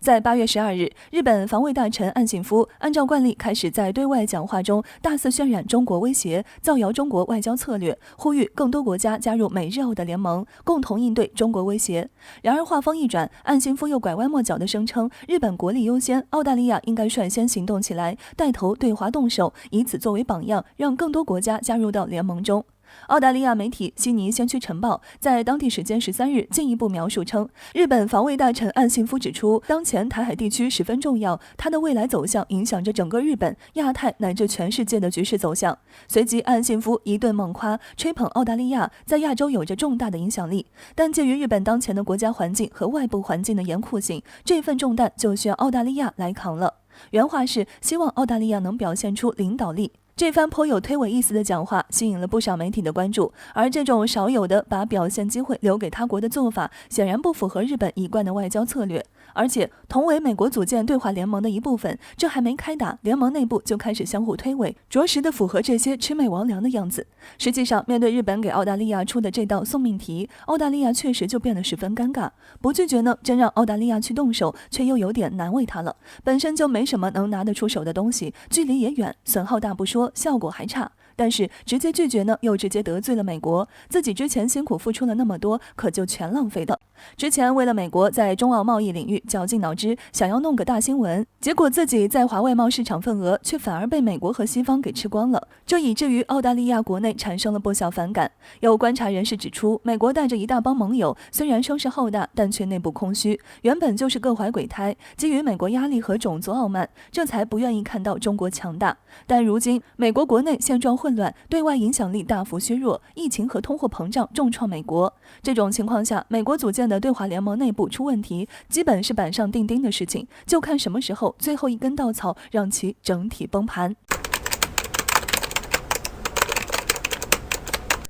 在8月12日，日本防卫大臣岸信夫按照惯例开始在对外讲话中大肆渲染中国威胁，造谣中国外交策略，呼吁更多国家加入美日澳的联盟，共同应对中国威胁。然而话锋一转，岸信夫又拐弯抹角地声称，日本国力优先，澳大利亚应该率先行动起来，带头对华动手，以此作为榜样，让更多国家加入到联盟中。澳大利亚媒体悉尼先驱晨报在当地时间13日进一步描述称，日本防卫大臣岸信夫指出，当前台海地区十分重要，它的未来走向影响着整个日本、亚太乃至全世界的局势走向。随即，岸信夫一顿猛夸，吹捧澳大利亚在亚洲有着重大的影响力，但鉴于日本当前的国家环境和外部环境的严酷性，这份重担就需要澳大利亚来扛了。原话是希望澳大利亚能表现出领导力。这番颇有推诿意思的讲话吸引了不少媒体的关注，而这种少有的把表现机会留给他国的做法，显然不符合日本一贯的外交策略。而且，同为美国组建对华联盟的一部分，这还没开打，联盟内部就开始相互推诿，着实的符合这些魑魅魍魉的样子。实际上，面对日本给澳大利亚出的这道送命题，澳大利亚确实就变得十分尴尬。不拒绝呢，真让澳大利亚去动手，却又有点难为他了。本身就没什么能拿得出手的东西，距离也远，损耗大不说，效果还差。但是直接拒绝呢，又直接得罪了美国，自己之前辛苦付出了那么多，可就全浪费了。之前为了美国在中澳贸易领域绞尽脑汁，想要弄个大新闻，结果自己在华外贸市场份额却反而被美国和西方给吃光了，这以至于澳大利亚国内产生了不小反感。有观察人士指出，美国带着一大帮盟友，虽然声势浩大，但却内部空虚，原本就是各怀鬼胎，基于美国压力和种族傲慢，这才不愿意看到中国强大。但如今美国国内现状混乱，对外影响力大幅削弱，疫情和通货膨胀重创美国。这种情况下，美国组建的对华联盟内部出问题，基本是板上钉钉的事情，就看什么时候最后一根稻草让其整体崩盘。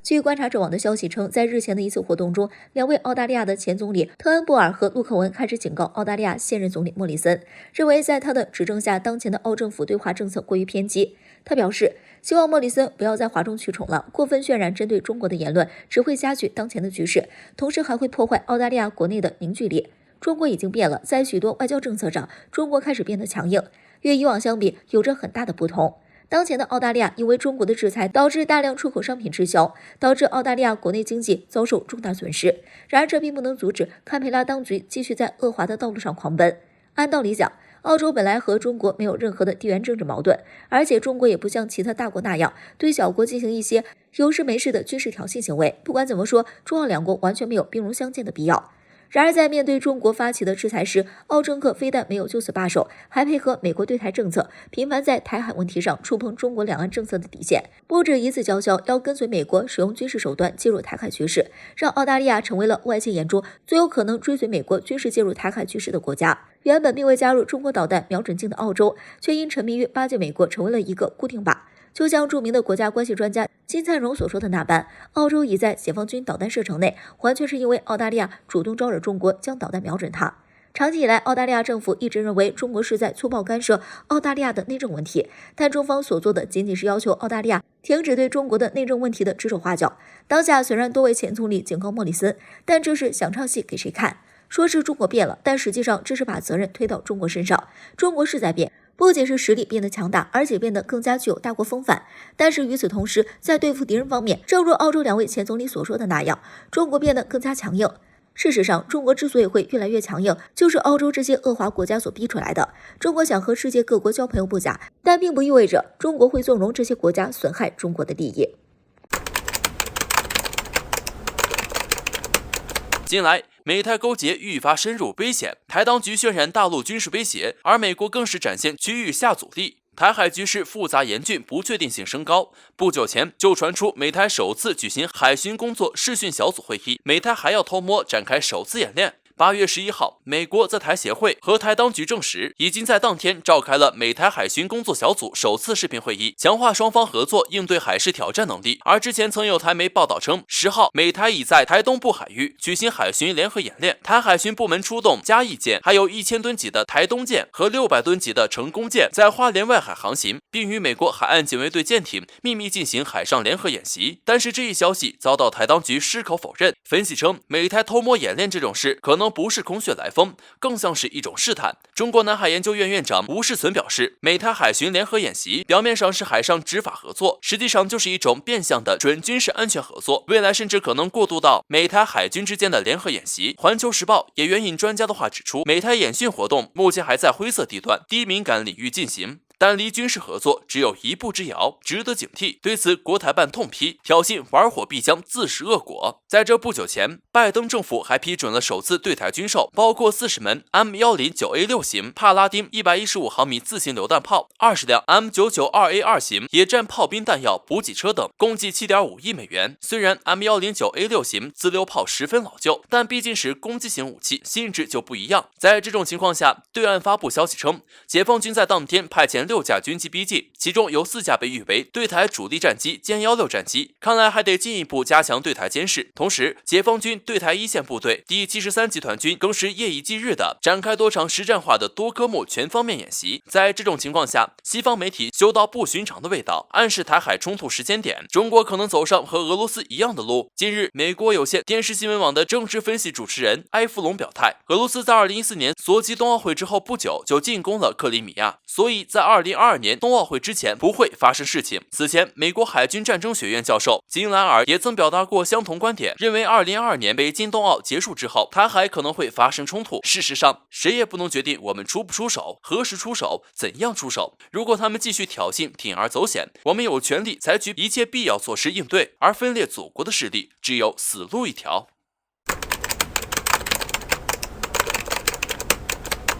据观察者网的消息称，在日前的一次活动中，两位澳大利亚的前总理特恩布尔和陆克文开始警告澳大利亚现任总理莫里森，认为在他的执政下，当前的澳政府对华政策过于偏激。他表示，希望莫里森不要在哗众取宠了，过分渲染针对中国的言论只会加剧当前的局势，同时还会破坏澳大利亚国内的凝聚力。中国已经变了，在许多外交政策上，中国开始变得强硬，与以往相比有着很大的不同。当前的澳大利亚因为中国的制裁导致大量出口商品滞销，导致澳大利亚国内经济遭受重大损失。然而这并不能阻止堪培拉当局继续在恶化的道路上狂奔。按道理讲，澳洲本来和中国没有任何的地缘政治矛盾，而且中国也不像其他大国那样对小国进行一些有事没事的军事挑衅行为。不管怎么说，中澳两国完全没有兵戎相见的必要。然而在面对中国发起的制裁时，澳政客非但没有就此罢手，还配合美国对台政策，频繁在台海问题上触碰中国两岸政策的底线，不止一次叫嚣要跟随美国使用军事手段介入台海局势，让澳大利亚成为了外界眼中最有可能追随美国军事介入台海局势的国家。原本并未加入中国导弹瞄准镜的澳洲，却因沉迷于巴结美国成为了一个固定靶。就像著名的国家关系专家金灿荣所说的那般，澳洲已在解放军导弹射程内，完全是因为澳大利亚主动招惹中国将导弹瞄准它。长期以来，澳大利亚政府一直认为中国是在粗暴干涉澳大利亚的内政问题，但中方所做的仅仅是要求澳大利亚停止对中国的内政问题的指手画脚。当下虽然多位前总理警告莫里森，但这是想唱戏给谁看？说是中国变了，但实际上这是把责任推到中国身上。中国是在变，不仅是实力变得强大，而且变得更加具有大国风范。但是与此同时，在对付敌人方面，正如澳洲两位前总理所说的那样，中国变得更加强硬。事实上，中国之所以会越来越强硬，就是澳洲这些恶华国家所逼出来的。中国想和世界各国交朋友不假，但并不意味着中国会纵容这些国家损害中国的利益。近来，美台勾结愈发深入危险，台当局渲染大陆军事威胁，而美国更是展现区域下阻力。台海局势复杂严峻，不确定性升高。不久前就传出美台首次举行海巡工作视讯小组会议，美台还要偷摸展开首次演练。8月11号，美国在台协会和台当局证实，已经在当天召开了美台海巡工作小组首次视频会议，强化双方合作应对海事挑战能力。而之前曾有台媒报道称，10号美台已在台东部海域举行海巡联合演练，台海巡部门出动嘉义舰，还有1000吨级的台东舰和600吨级的成功舰在花莲外海航行，并与美国海岸警卫队舰艇秘密进行海上联合演习。但是这一消息遭到台当局矢口否认。分析称，美台偷摸演练这种事可能能不是空穴来风，更像是一种试探。中国南海研究院院长吴世存表示，美台海巡联合演习表面上是海上执法合作，实际上就是一种变相的准军事安全合作，未来甚至可能过渡到美台海军之间的联合演习。环球时报也援引专家的话指出，美台演训活动目前还在灰色地段、低敏感领域进行，但离军事合作只有一步之遥，值得警惕。对此，国台办痛批，挑衅玩火必将自食恶果。在这不久前，拜登政府还批准了首次对台军售，包括40门 M109A6 型帕拉丁115毫米自行榴弹炮、20辆 M992A2 型野战炮兵弹药补给车等，共计7.5亿美元。虽然 M109A6 型自榴炮十分老旧，但毕竟是攻击型武器，性质就不一样。在这种情况下，对岸发布消息称，解放军在当天派遣6架军机逼近，其中有4架被誉为对台主力战机歼16战机，看来还得进一步加强对台监视。同时，解放军对台一线部队第73集团军更是夜以继日的展开多场实战化的多科目全方面演习。在这种情况下，西方媒体嗅到不寻常的味道，暗示台海冲突时间点，中国可能走上和俄罗斯一样的路。近日，美国有线电视新闻网的政治分析主持人埃弗隆表态，俄罗斯在2014年索契冬奥会之后不久就进攻了克里米亚，所以在2022年冬奥会之前不会发生事情。此前，美国海军战争学院教授金兰尔也曾表达过相同观点，认为2022年北京冬奥结束之后，台海可能会发生冲突。事实上，谁也不能决定我们出不出手、何时出手、怎样出手。如果他们继续挑衅、铤而走险，我们有权利采取一切必要措施应对，而分裂祖国的势力只有死路一条。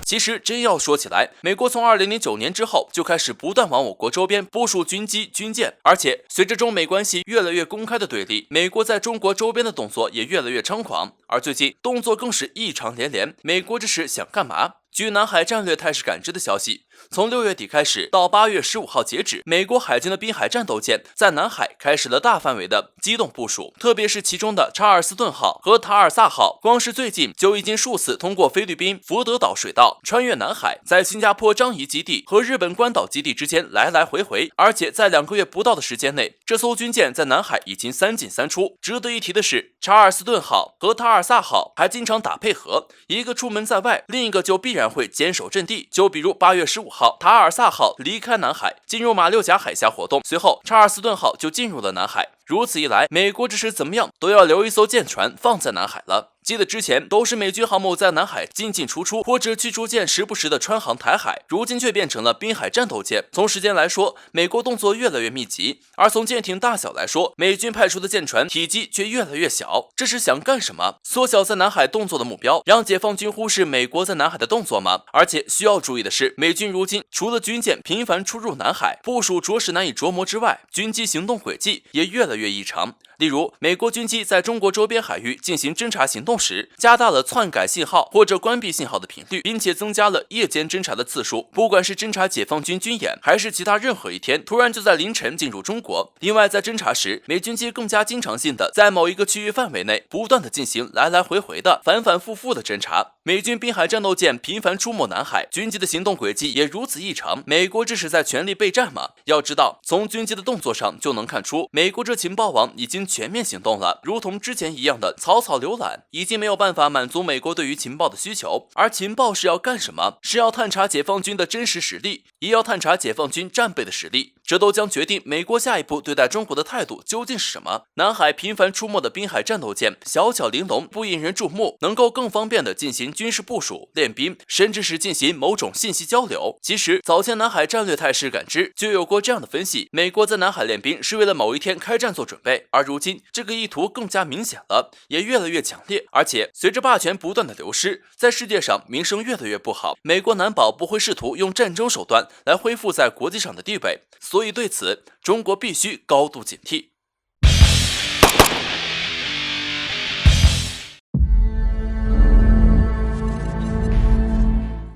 其实真要说起来，美国从2009年之后就开始不断往我国周边部署军机、军舰，而且随着中美关系越来越公开的对立，美国在中国周边的动作也越来越猖狂，而最近动作更是异常连连。美国这是想干嘛？据南海战略态势感知的消息，从6月底开始到8月15号截止，美国海军的滨海战斗舰在南海开始了大范围的机动部署，特别是其中的查尔斯顿号和塔尔萨号，光是最近就已经数次通过菲律宾福德岛水道，穿越南海，在新加坡樟宜基地和日本关岛基地之间来来回回，而且在2个月不到的时间内，这艘军舰在南海已经3进3出。值得一提的是，查尔斯顿号和塔尔萨号还经常打配合，一个出门在外，另一个就必然会坚守阵地。就比如8月15号，塔尔萨号离开南海，进入马六甲海峡活动，随后查尔斯顿号就进入了南海。如此一来，美国这是怎么样都要留一艘舰船放在南海了。记得之前都是美军航母在南海进进出出，或者驱逐舰时不时的穿航台海，如今却变成了滨海战斗舰。从时间来说，美国动作越来越密集，而从舰艇大小来说，美军派出的舰船体积却越来越小。这是想干什么？缩小在南海动作的目标，让解放军忽视美国在南海的动作吗？而且需要注意的是，美军如今除了军舰频繁出入南海，部署着实难以琢磨之外，军机行动轨迹也越来越异常。例如，美国军机在中国周边海域进行侦察行动时，加大了篡改信号或者关闭信号的频率，并且增加了夜间侦察的次数。不管是侦察解放军军演，还是其他任何一天，突然就在凌晨进入中国。另外，在侦察时，美军机更加经常性的在某一个区域范围内不断的进行来来回回的反反复复的侦察。美军滨海战斗舰频繁出没南海，军机的行动轨迹也如此异常。美国这是在全力备战吗？要知道，从军机的动作上就能看出，美国这情报网已经全面行动了，如同之前一样的草草浏览，已经没有办法满足美国对于情报的需求。而情报是要干什么？是要探查解放军的真实实力，也要探查解放军战备的实力。这都将决定美国下一步对待中国的态度究竟是什么。南海频繁出没的滨海战斗舰小巧玲珑，不引人注目，能够更方便的进行军事部署、练兵，甚至是进行某种信息交流。其实早前南海战略态势感知就有过这样的分析，美国在南海练兵是为了某一天开战做准备，而如今这个意图更加明显了，也越来越强烈。而且随着霸权不断的流失，在世界上名声越来越不好，美国难保不会试图用战争手段来恢复在国际上的地位。所以对此，中国必须高度警惕。